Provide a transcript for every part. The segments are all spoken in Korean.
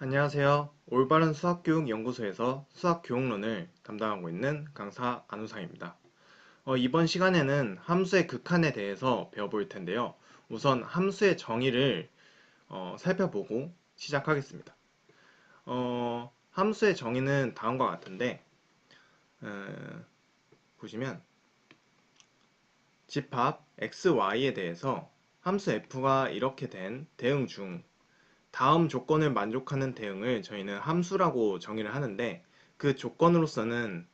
안녕하세요. 올바른 수학교육 연구소에서 수학교육론을 담당하고 있는 강사 안우상입니다. 이번 시간에는 함수의 극한에 대해서 배워볼 텐데요. 우선 함수의 정의를 살펴보고 시작하겠습니다. 함수의 정의는 다음과 같은데 보시면 집합 x, y에 대해서 함수 f가 이렇게 된 대응 중 다음 조건을 만족하는 대응을 저희는 함수라고 정의를 하는데, 그 조건으로서는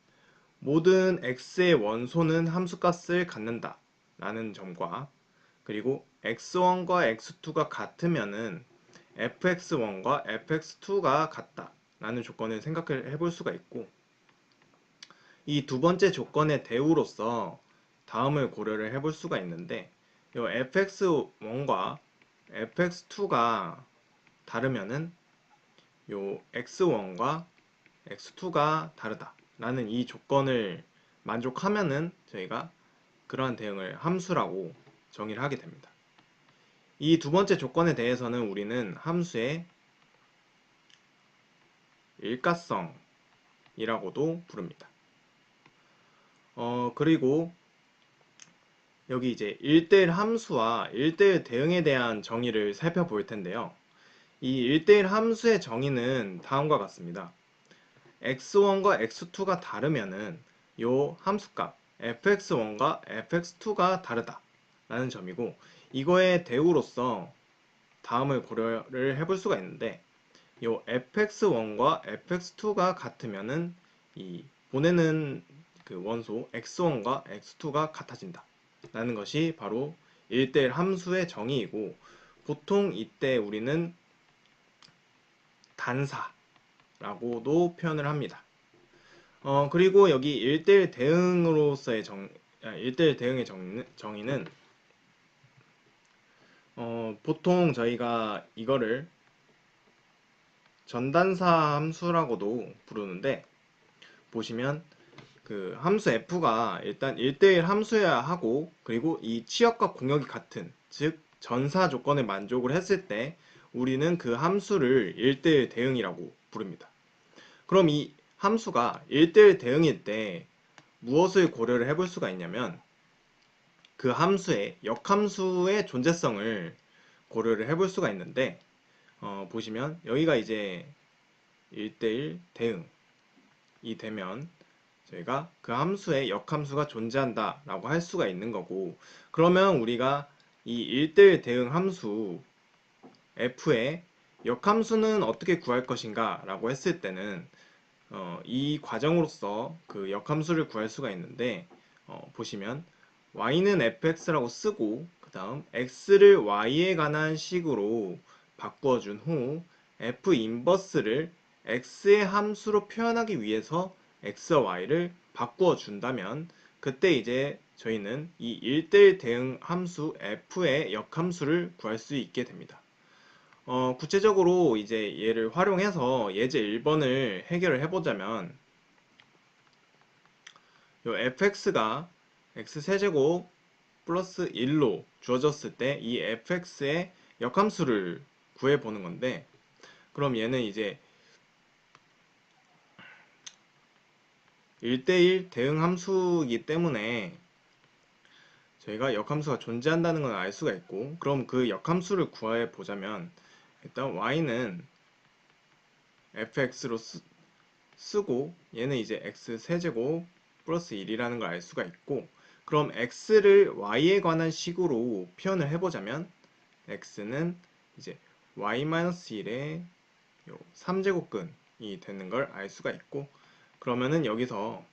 모든 x의 원소는 함수값을 갖는다 라는 점과, 그리고 x1과 x2가 같으면은 fx1과 fx2가 같다 라는 조건을 생각해 볼 수가 있고, 이 두 번째 조건의 대우로서 다음을 고려를 해볼 수가 있는데, 이 fx1과 fx2가 다르면은 요 x1과 x2가 다르다 라는 이 조건을 만족하면은 저희가 그러한 대응을 함수라고 정의를 하게 됩니다. 이 두 번째 조건에 대해서는 우리는 함수의 일가성이라고도 부릅니다. 그리고 여기 이제 1대1 함수와 1대1 대응에 대한 정의를 살펴볼 텐데요. 이 1대1 함수의 정의는 다음과 같습니다. x1과 x2가 다르면은 요 함수값 fx1과 fx2가 다르다 라는 점이고, 이거의 대우로서 다음을 고려를 해볼 수가 있는데, 요 fx1과 fx2가 같으면은 이 보내는 그 원소 x1과 x2가 같아진다 라는 것이 바로 1대1 함수의 정의이고, 보통 이때 우리는 단사라고도 표현을 합니다. 그리고 여기 1대1 대응으로서의 1대1 대응의 정의는 보통 저희가 이거를 전단사 함수라고도 부르는데, 보시면 그 함수 f가 일단 1대1 함수여야 하고, 그리고 이 치역과 공역이 같은, 즉 전사 조건을 만족을 했을 때 우리는 그 함수를 1대1 대응이라고 부릅니다. 그럼 이 함수가 1대1 대응일 때 무엇을 고려를 해볼 수가 있냐면, 그 함수의 역함수의 존재성을 고려를 해볼 수가 있는데, 보시면 여기가 이제 1대1 대응이 되면 저희가 그 함수의 역함수가 존재한다 라고 할 수가 있는 거고, 그러면 우리가 이 1대1 대응 함수 f의 역함수는 어떻게 구할 것인가 라고 했을 때는 이 과정으로서 그 역함수를 구할 수가 있는데, 보시면 y는 fx라고 쓰고 그 다음 x를 y에 관한 식으로 바꿔준 후 f 인버스를 x의 함수로 표현하기 위해서 x와 y를 바꾸어 준다면, 그때 이제 저희는 이 1대1 대응 함수 f의 역함수를 구할 수 있게 됩니다. 구체적으로 이제 얘를 활용해서 예제 1번을 해결을 해보자면, 요 fx가 x세제곱 플러스 1로 주어졌을 때 이 fx의 역함수를 구해보는 건데, 그럼 얘는 이제 1대1 대응 함수이기 때문에 저희가 역함수가 존재한다는 걸 알 수가 있고, 그럼 그 역함수를 구해보자면 일단 y는 fx로 쓰고 얘는 이제 x세제곱 플러스 1이라는 걸 알 수가 있고, 그럼 x를 y에 관한 식으로 표현을 해보자면 x는 이제 y-1의 3제곱근이 되는 걸 알 수가 있고, 그러면은 여기서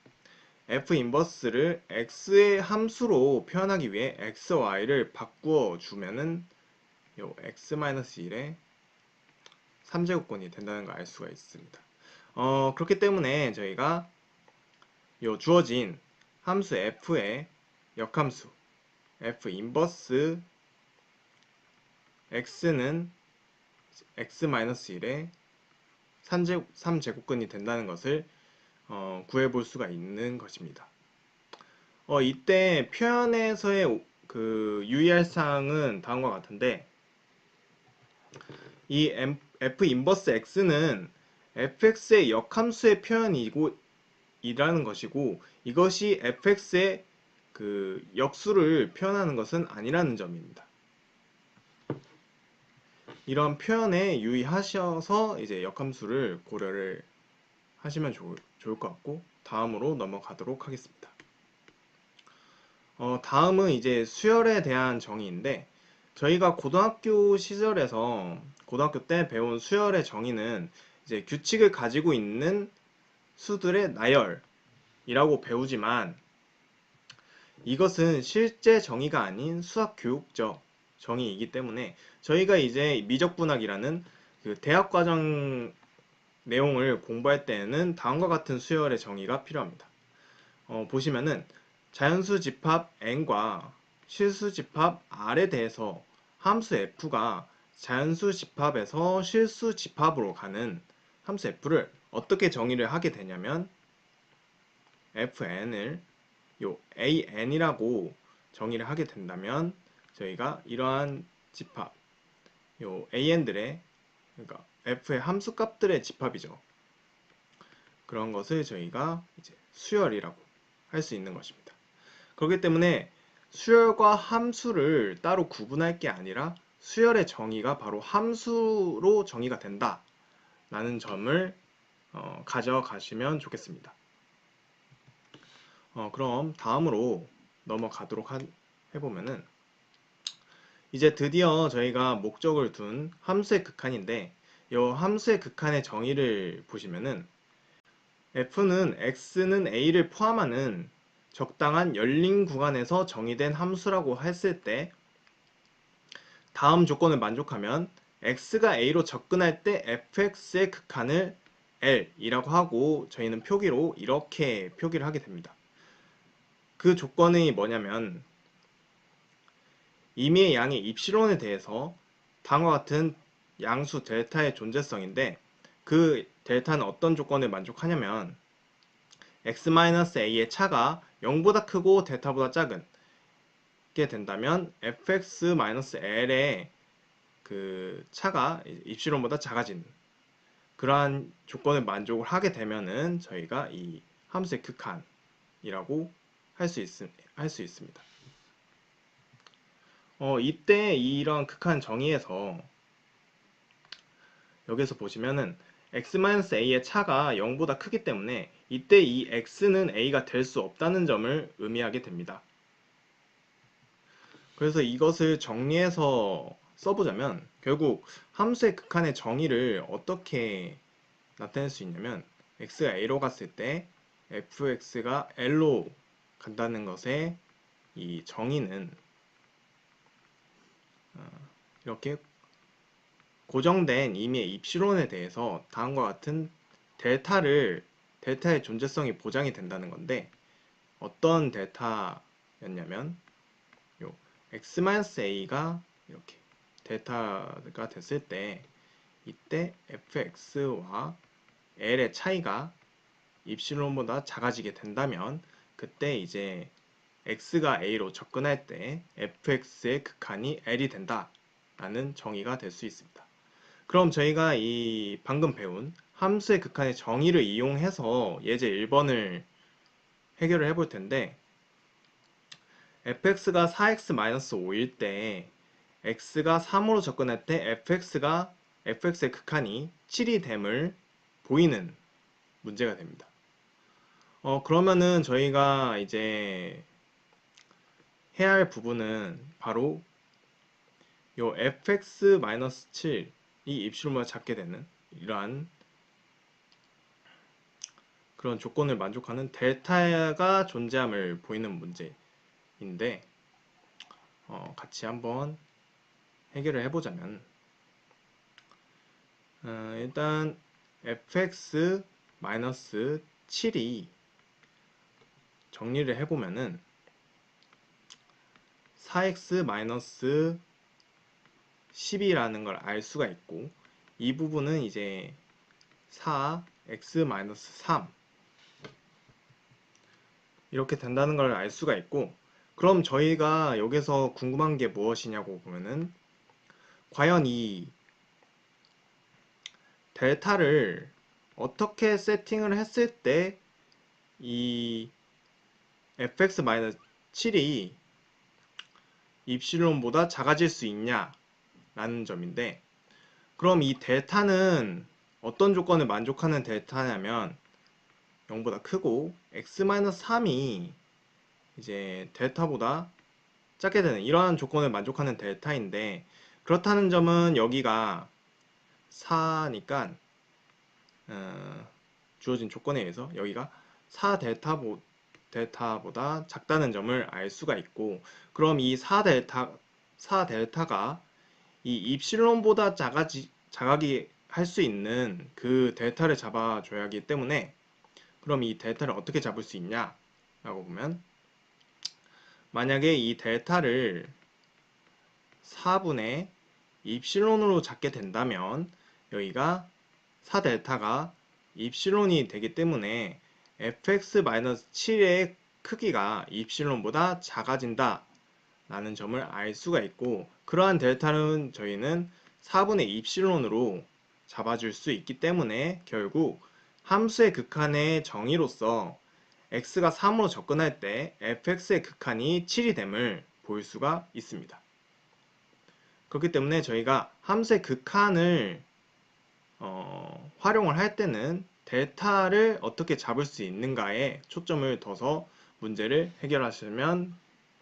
f 인버스를 x의 함수로 표현하기 위해 x, y를 바꾸어 주면은 요 x-1의 3제곱근이 된다는 걸 알 수가 있습니다. 그렇기 때문에 저희가 요 주어진 함수 f의 역함수 f 인버스 x는 x-1의 3제곱근이 된다는 것을 구해볼 수가 있는 것입니다. 이때 표현에서의 그 유의할 사항은 다음과 같은데, 이 f 인버스 x는 fx의 역함수의 표현이고 이라는 것이고 이것이 fx의 그 역수를 표현하는 것은 아니라는 점입니다. 이런 표현에 유의하셔서 이제 역함수를 고려를 하시면 좋을 것 같고 다음으로 넘어가도록 하겠습니다. 다음은 이제 수열에 대한 정의인데 저희가 고등학교 시절에서 고등학교 때 배운 수열의 정의는 이제 규칙을 가지고 있는 수들의 나열이라고 배우지만 이것은 실제 정의가 아닌 수학 교육적 정의이기 때문에 저희가 이제 미적분학이라는 그 대학 과정 내용을 공부할 때에는 다음과 같은 수열의 정의가 필요합니다. 보시면은 자연수 집합 n과 실수 집합 r에 대해서 함수 f가 자연수 집합에서 실수 집합으로 가는 함수 f를 어떻게 정의를 하게 되냐면 fn을 요 an이라고 정의를 하게 된다면 저희가 이러한 집합 요 an들의 그러니까 f의 함수 값들의 집합이죠. 그런 것을 저희가 이제 수열이라고 할 수 있는 것입니다. 그렇기 때문에 수열과 함수를 따로 구분할 게 아니라 수열의 정의가 바로 함수로 정의가 된다 라는 점을 가져가시면 좋겠습니다. 그럼 다음으로 넘어가도록 해보면은 이제 드디어 저희가 목적을 둔 함수의 극한인데 이 함수의 극한의 정의를 보시면은 f는 x는 a를 포함하는 적당한 열린 구간에서 정의된 함수라고 했을 때 다음 조건을 만족하면 x가 a로 접근할 때 fx의 극한을 l이라고 하고 저희는 표기로 이렇게 표기를 하게 됩니다. 그 조건이 뭐냐면 임의의 양의 입실론에 대해서 다음과 같은 양수 델타의 존재성인데 그 델타는 어떤 조건을 만족하냐면 x-a의 차가 0보다 크고 델타보다 작은 게 된다면 fx-l의 그 차가 입실론보다 작아진 그러한 조건을 만족을 하게 되면은 저희가 이 함수의 극한이라고 할 수 있습니다. 이때 이런 극한 정의에서 여기서 보시면은 x-a의 차가 0보다 크기 때문에 이때 이 x는 a가 될 수 없다는 점을 의미하게 됩니다. 그래서 이것을 정리해서 써보자면 결국 함수의 극한의 정의를 어떻게 나타낼 수 있냐면 x가 a로 갔을 때 fx가 l로 간다는 것의 이 정의는 이렇게 고정된 임의의 입실론에 대해서 다음과 같은 델타의 존재성이 보장이 된다는 건데 어떤 델타였냐면 요 x-a가 이렇게 델타가 됐을 때 이때 fx와 l의 차이가 입실론보다 작아지게 된다면 그때 이제 x가 a로 접근할 때 fx의 극한이 l이 된다 라는 정의가 될 수 있습니다. 그럼 저희가 이 방금 배운 함수의 극한의 정의를 이용해서 예제 1번을 해결을 해볼 텐데 fx가 4x-5일 때 x가 3으로 접근할 때 fx의 극한이 7이 됨을 보이는 문제가 됩니다. 그러면은 저희가 이제 해야 할 부분은 바로 요 fx-7이 입실론보다 작게 되는 이러한 그런 조건을 만족하는 델타가 존재함을 보이는 문제인데 같이 한번 해결을 해보자면 일단 fx-7이 정리를 해보면은 4x-10이라는 걸 알 수가 있고 이 부분은 이제 4x-3 이렇게 된다는 걸 알 수가 있고 그럼 저희가 여기서 궁금한 게 무엇이냐고 보면은 과연 이 델타를 어떻게 세팅을 했을 때 이 fx-7이 입실론보다 작아질 수 있냐 라는 점인데, 그럼 이 델타는 어떤 조건을 만족하는 델타냐면 0보다 크고 x-3이 이제 델타보다 작게 되는 이러한 조건을 만족하는 델타인데, 그렇다는 점은 여기가 4니까 주어진 조건에 의해서 여기가 4델타보다 작다는 점을 알 수가 있고, 그럼 이 4델타가 이 입실론보다 작아게 할 수 있는 그 델타를 잡아줘야 하기 때문에, 그럼 이 델타를 어떻게 잡을 수 있냐 라고 보면, 만약에 이 델타를 4분의 입실론으로 잡게 된다면 여기가 4델타가 입실론이 되기 때문에 fx-7의 크기가 입실론보다 작아진다 라는 점을 알 수가 있고, 그러한 델타는 저희는 4분의 입실론으로 잡아줄 수 있기 때문에 결국 함수의 극한의 정의로서 x가 3으로 접근할 때 fx의 극한이 7이 됨을 볼 수가 있습니다. 그렇기 때문에 저희가 함수의 극한을 활용을 할 때는 델타를 어떻게 잡을 수 있는가에 초점을 둬서 문제를 해결하시면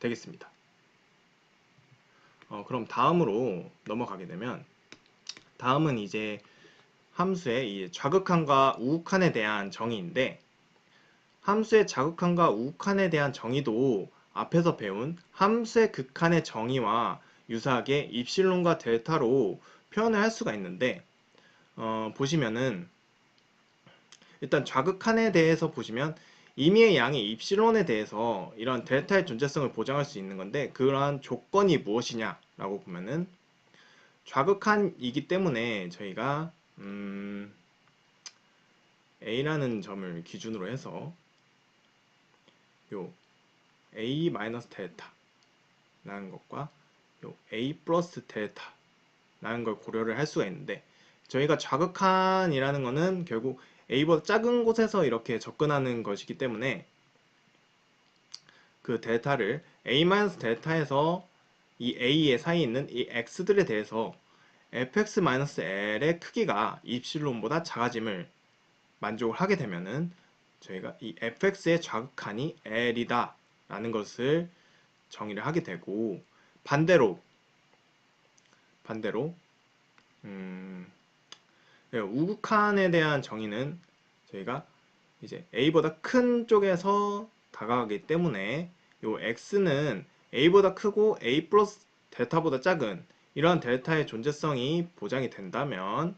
되겠습니다. 그럼 다음으로 넘어가게 되면, 다음은 이제 함수의 이 좌극한과 우극한에 대한 정의인데, 함수의 좌극한과 우극한에 대한 정의도 앞에서 배운 함수의 극한의 정의와 유사하게 입실론과 델타로 표현을 할 수가 있는데, 보시면은 일단 좌극한에 대해서 보시면 임의의 양의 입실론에 대해서 이런 델타의 존재성을 보장할 수 있는 건데, 그러한 조건이 무엇이냐라고 보면은 좌극한이기 때문에 저희가 A라는 점을 기준으로 해서 요 A-델타라는 것과 요 A 플러스 델타라는 걸 고려를 할 수가 있는데, 저희가 좌극한이라는 것은 결국 A보다 작은 곳에서 이렇게 접근하는 것이기 때문에 그 델타를 A-델타에서 이 A의 사이에 있는 이 X들에 대해서 fx-l의 크기가 입실론보다 작아짐을 만족을 하게 되면은 저희가 이 fx의 좌극한이 l이다 라는 것을 정의를 하게 되고, 반대로 우극한에 대한 정의는 저희가 이제 a보다 큰 쪽에서 다가가기 때문에 요 x는 a보다 크고 a 플러스 델타보다 작은 이러한 델타의 존재성이 보장이 된다면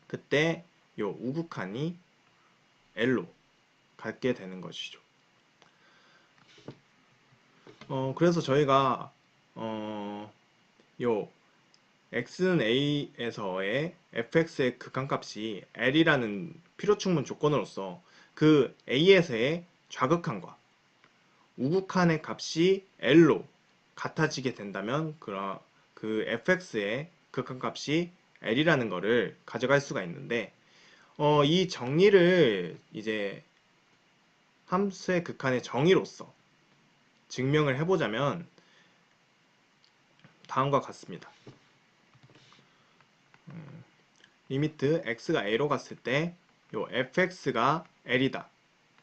그때 요 우극한이 L로 갖게 되는 것이죠. 그래서 저희가 요 x는 a에서의 fx의 극한값이 L이라는 필요충분 조건으로서 그 a에서의 좌극한과 우극한의 값이 L로 같아지게 된다면 그 fx의 극한값이 L이라는 거를 가져갈 수가 있는데, 이 정리를 이제 함수의 극한의 정의로서 증명을 해보자면 다음과 같습니다. 리미트 x가 a로 갔을 때 요 fx가 l이다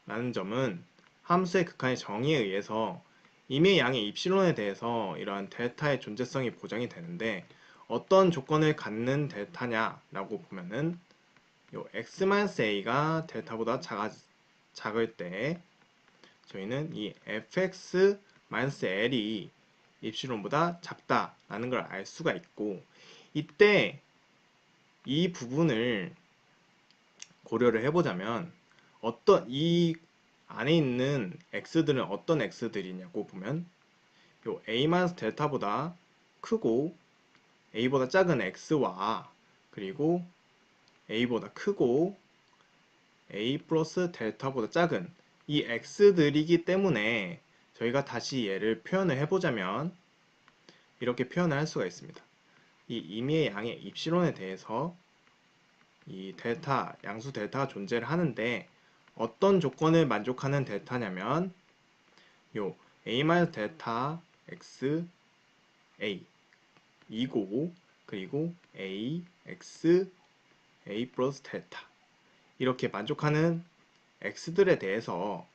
라는 점은 함수의 극한의 정의에 의해서 임의 양의 입실론에 대해서 이러한 델타의 존재성이 보장이 되는데, 어떤 조건을 갖는 델타냐 라고 보면은 요 x-a가 델타보다 작을 때 저희는 이 fx-l이 입실론보다 작다라는 걸 알 수가 있고, 이때 이 부분을 고려를 해보자면 이 안에 있는 x들은 어떤 x들이냐고 보면 요 a-델타보다 크고 a보다 작은 x와 그리고 a보다 크고 a 플러스 델타보다 작은 이 x들이기 때문에 저희가 다시 얘를 표현을 해보자면 이렇게 표현을 할 수가 있습니다. 이 임의의 양의 입실론에 대해서 이 델타, 양수 델타가 존재를 하는데 어떤 조건을 만족하는 델타냐면 요 a 델타 x a 이고 그리고 a x a 플러스 델타 이렇게 만족하는 x들에 대해서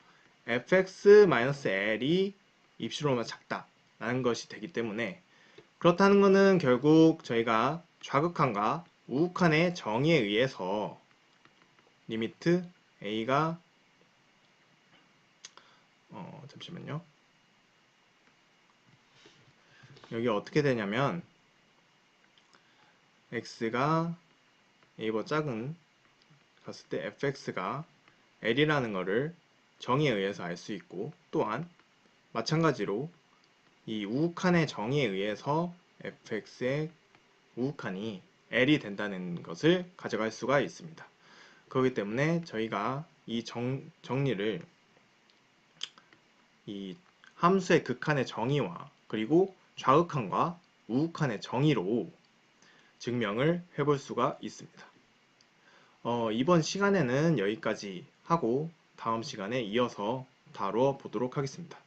fx-l이 입시로만 작다라는 것이 되기 때문에 그렇다는 것은 결국 저희가 좌극한과 우극한의 정의에 의해서 리미트 a가 잠시만요. 여기 어떻게 되냐면 x가 a보다 작은 갔을 때 fx가 l이라는 것을 정의에 의해서 알 수 있고 또한 마찬가지로 이 우극한의 정의에 의해서 fx의 우극한이 l이 된다는 것을 가져갈 수가 있습니다. 그렇기 때문에 저희가 이 정리를 이 함수의 극한의 정의와 그리고 좌극한과 우극한의 정의로 증명을 해볼 수가 있습니다. 이번 시간에는 여기까지 하고 다음 시간에 이어서 다뤄 보도록 하겠습니다.